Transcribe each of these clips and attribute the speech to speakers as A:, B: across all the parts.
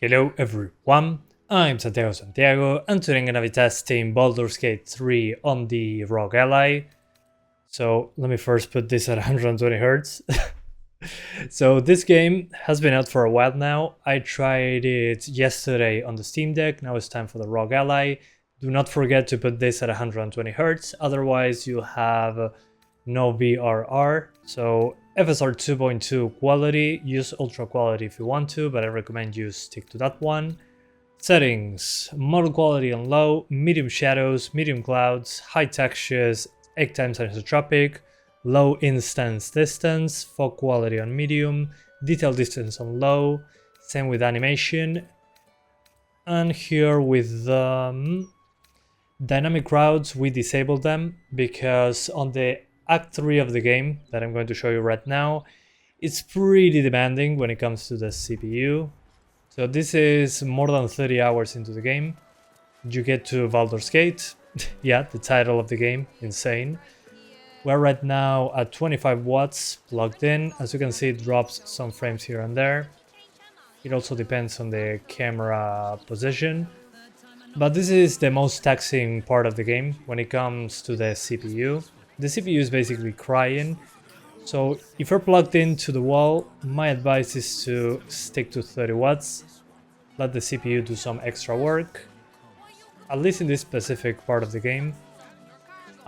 A: Hello everyone, I'm Santiago and today I'm gonna be testing Baldur's Gate 3 on the ROG Ally. So let me first put this at 120 Hz. So this game has been out for a while now. I tried it yesterday on the Steam Deck, now it's time for the ROG Ally. Do not forget to put this at 120 Hz, otherwise you'll have no VRR. So FSR 2.2 quality, use ultra quality if you want to, but I recommend you stick to that one. Settings, model quality on low, medium shadows, medium clouds, high textures, 8 times isotropic, low instance distance, fog quality on medium, detail distance on low, same with animation. And here with dynamic crowds, we disable them because on the Act 3 of the game that I'm going to show you right now, it's pretty demanding when it comes to the CPU. So this is more than 30 hours into the game. You get to Baldur's Gate, yeah, the title of the game, insane. We're right now at 25 watts plugged in. As you can see, it drops some frames here and there. It also depends on the camera position. But this is the most taxing part of the game when it comes to the CPU. The CPU is basically crying, so if you're plugged into the wall, my advice is to stick to 30 watts, let the CPU do some extra work, at least in this specific part of the game.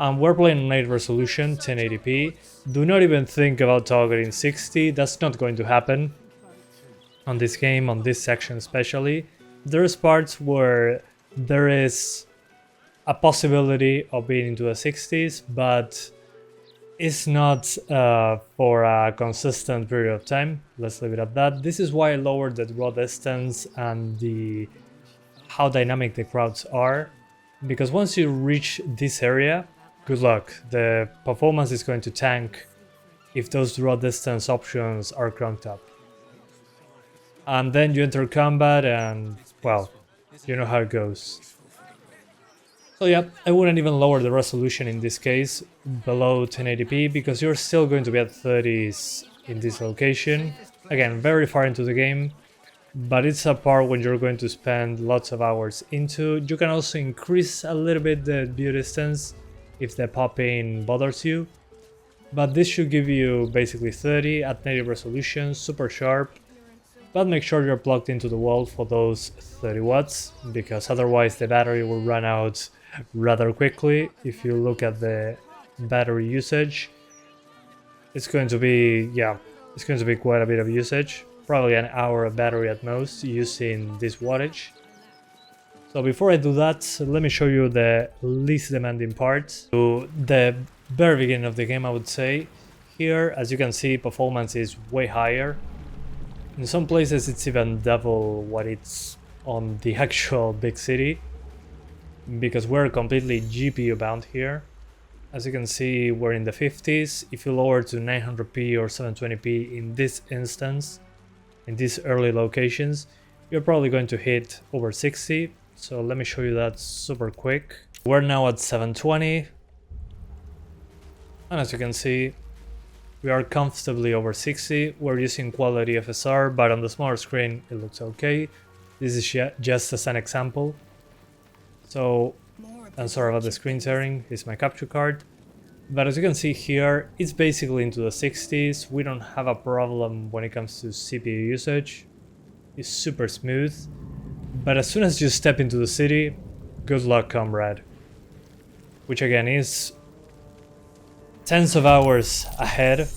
A: We're playing on 8 resolution, 1080p, do not even think about targeting 60, that's not going to happen on this game, on this section especially. There's parts where there is a possibility of being into the 60s, but it's not for a consistent period of time. Let's leave it at that. This is why I lowered the draw distance and how dynamic the crowds are, because once you reach this area, good luck. The performance is going to tank if those draw distance options are cranked up. And then you enter combat and, well, you know how it goes. So yeah, I wouldn't even lower the resolution in this case below 1080p because you're still going to be at 30s in this location. Again, very far into the game, but it's a part when you're going to spend lots of hours into. You can also increase a little bit the view distance if the popping bothers you, but this should give you basically 30 at native resolution, super sharp. But make sure you're plugged into the wall for those 30 watts, because otherwise the battery will run out rather quickly. If you look at the battery usage, it's going to be quite a bit of usage, probably an hour of battery at most using this wattage. So before I do that, let me show you the least demanding part. So the very beginning of the game, I would say. Here, as you can see, performance is way higher. In some places it's even double what it's on the actual big city, because we're completely GPU bound here. As you can see, we're in the 50s. If you lower to 900p or 720p in this instance, in these early locations, you're probably going to hit over 60. So let me show you that super quick. We're now at 720, and as you can see, we are comfortably over 60. We're using quality FSR, but on the smaller screen it looks okay. This is just as an example. So I'm sorry about the screen tearing, it's my capture card. But as you can see here, it's basically into the 60s. We don't have a problem when it comes to CPU usage. It's super smooth. But as soon as you step into the city, good luck, comrade. Which again is tens of hours ahead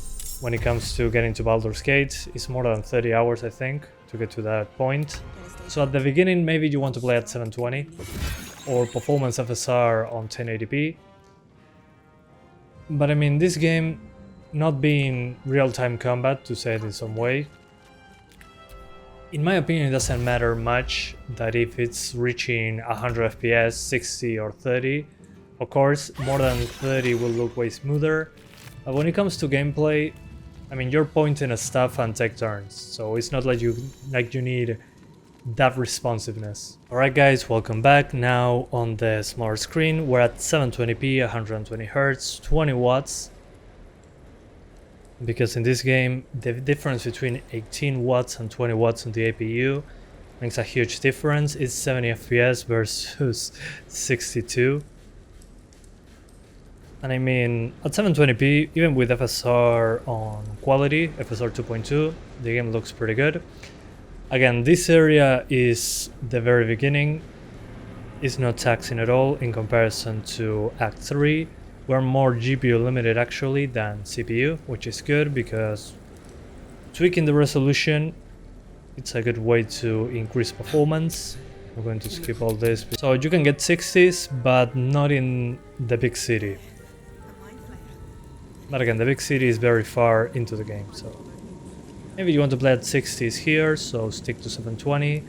A: when it comes to getting to Baldur's Gate. It's more than 30 hours, I think, to get to that point. So at the beginning, maybe you want to play at 720 or performance FSR on 1080p. But I mean, this game, not being real-time combat, to say it in some way, in my opinion, it doesn't matter much that if it's reaching 100 FPS, 60 or 30. Of course, more than 30 will look way smoother. But when it comes to gameplay, I mean, you're pointing at stuff and take turns, so it's not like you need that responsiveness. Alright guys, welcome back. Now on the smaller screen, we're at 720p, 120 Hz, 20 watts. Because in this game, the difference between 18 watts and 20 watts on the APU makes a huge difference. It's 70 FPS versus 62. And I mean, at 720p, even with FSR on quality, FSR 2.2, the game looks pretty good. Again, this area is the very beginning. It's not taxing at all in comparison to Act 3. We're more GPU limited actually than CPU, which is good because tweaking the resolution, it's a good way to increase performance. I'm going to skip all this. So you can get 60s, but not in the big city. But again, the big city is very far into the game, so maybe you want to play at 60s here, so stick to 720.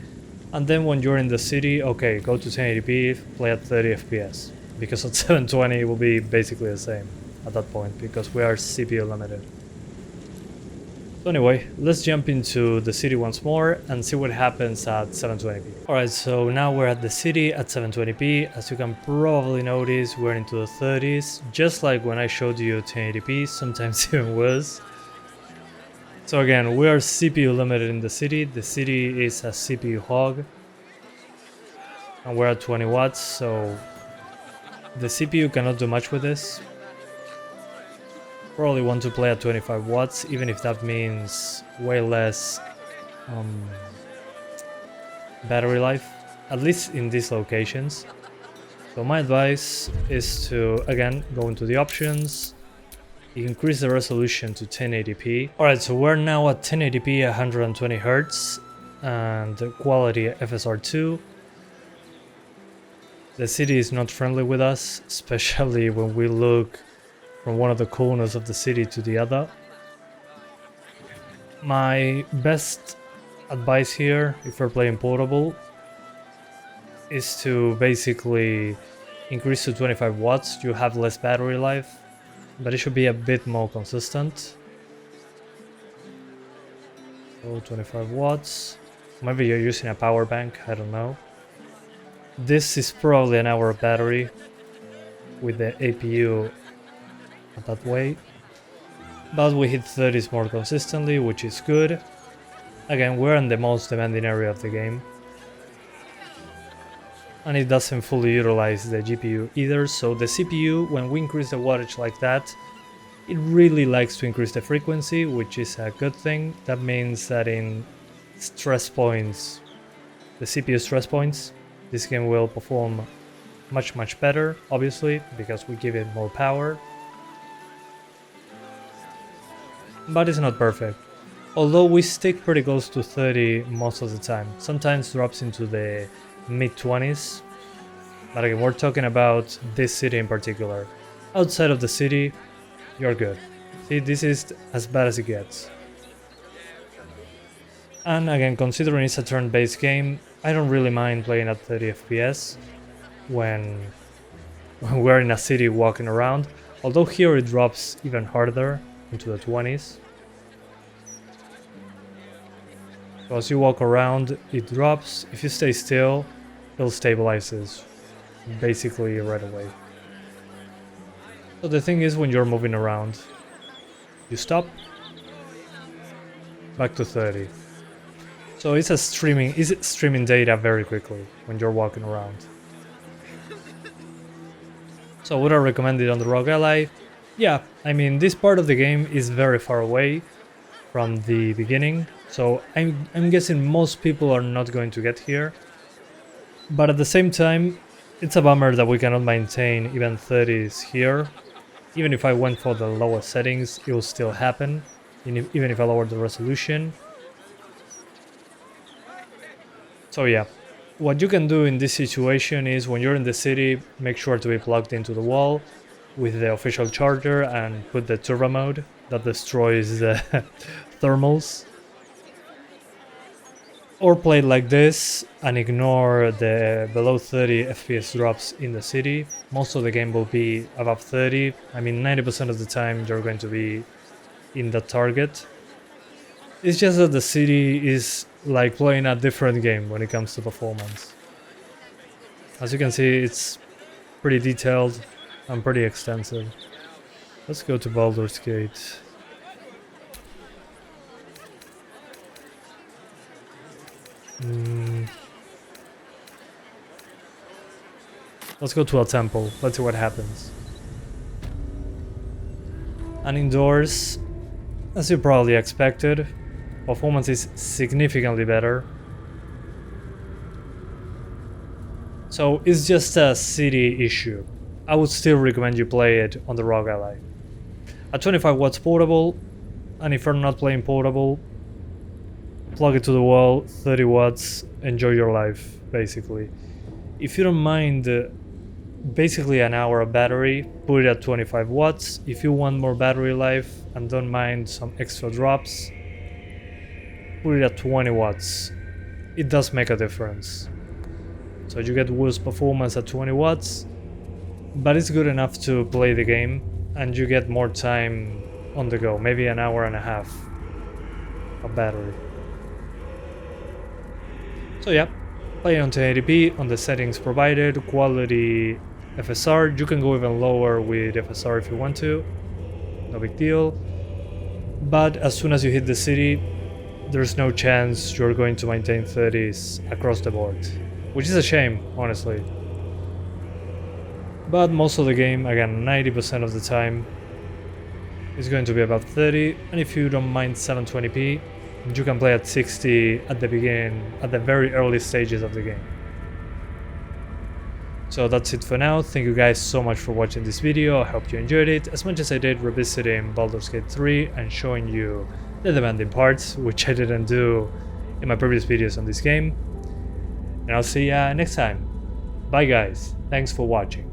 A: And then when you're in the city, okay, go to 1080p, play at 30 FPS. Because at 720 it will be basically the same at that point, because we are CPU limited. So anyway, let's jump into the city once more and see what happens at 720p. Alright, so now we're at the city at 720p. As you can probably notice, we're into the 30s, just like when I showed you 1080p, sometimes even worse. So again, we are CPU limited in the city. The city is a CPU hog. And we're at 20 watts, so the CPU cannot do much with this. Probably want to play at 25 watts, even if that means way less battery life, at least in these locations. So my advice is to, again, go into the options, increase the resolution to 1080p. Alright, so we're now at 1080p 120 Hz and quality FSR2. The city is not friendly with us, especially when we look from one of the corners of the city to the other. My best advice here, if we're playing portable, is to basically increase to 25 watts. You have less battery life, but it should be a bit more consistent. So 25 watts. Maybe you're using a power bank, I don't know. This is probably an hour of battery with the APU that way, but we hit 30s more consistently, which is good. Again, we're in the most demanding area of the game, and it doesn't fully utilize the GPU either, so the CPU, when we increase the wattage like that, it really likes to increase the frequency, which is a good thing. That means that in stress points, the CPU stress points, this game will perform much better, obviously, because we give it more power. But it's not perfect. Although we stick pretty close to 30 most of the time. Sometimes drops into the mid-20s. But again, we're talking about this city in particular. Outside of the city, you're good. See, this is as bad as it gets. And again, considering it's a turn-based game, I don't really mind playing at 30 FPS when we're in a city walking around. Although here it drops even harder into the 20s. So as you walk around, it drops. If you stay still, it'll stabilizes basically right away. So the thing is, when you're moving around, you stop, back to 30. So it's streaming data very quickly when you're walking around. So would I recommend it on the ROG Ally? Yeah, I mean, this part of the game is very far away from the beginning, so I'm guessing most people are not going to get here. But at the same time, it's a bummer that we cannot maintain even 30s here. Even if I went for the lowest settings, it will still happen, even if I lower the resolution. So yeah, what you can do in this situation is, when you're in the city, make sure to be plugged into the wall with the official charger and put the turbo mode that destroys the thermals. Or play it like this and ignore the below 30 FPS drops in the city. Most of the game will be above 30. I mean, 90% of the time you're going to be in the target. It's just that the city is like playing a different game when it comes to performance. As you can see, it's pretty detailed and pretty extensive. Let's go to Baldur's Gate. Let's go to a temple, let's see what happens. And indoors, as you probably expected, performance is significantly better. So it's just a city issue. I would still recommend you play it on the ROG Ally. At 25 watts portable, and if you're not playing portable, plug it to the wall, 30 watts, enjoy your life, basically. If you don't mind basically an hour of battery, put it at 25 watts. If you want more battery life and don't mind some extra drops, put it at 20 watts. It does make a difference. So you get worse performance at 20 watts, but it's good enough to play the game, and you get more time on the go, maybe an hour and a half of battery. So yeah, play on 1080p on the settings provided, quality FSR. You can go even lower with FSR if you want to, no big deal. But as soon as you hit the city, there's no chance you're going to maintain 30s across the board, which is a shame, honestly. But most of the game, again 90% of the time, is going to be about 30, and if you don't mind 720p, you can play at 60 at the beginning, at the very early stages of the game. So that's it for now. Thank you guys so much for watching this video. I hope you enjoyed it as much as I did revisiting Baldur's Gate 3 and showing you the demanding parts, which I didn't do in my previous videos on this game. And I'll see ya next time. Bye guys, thanks for watching.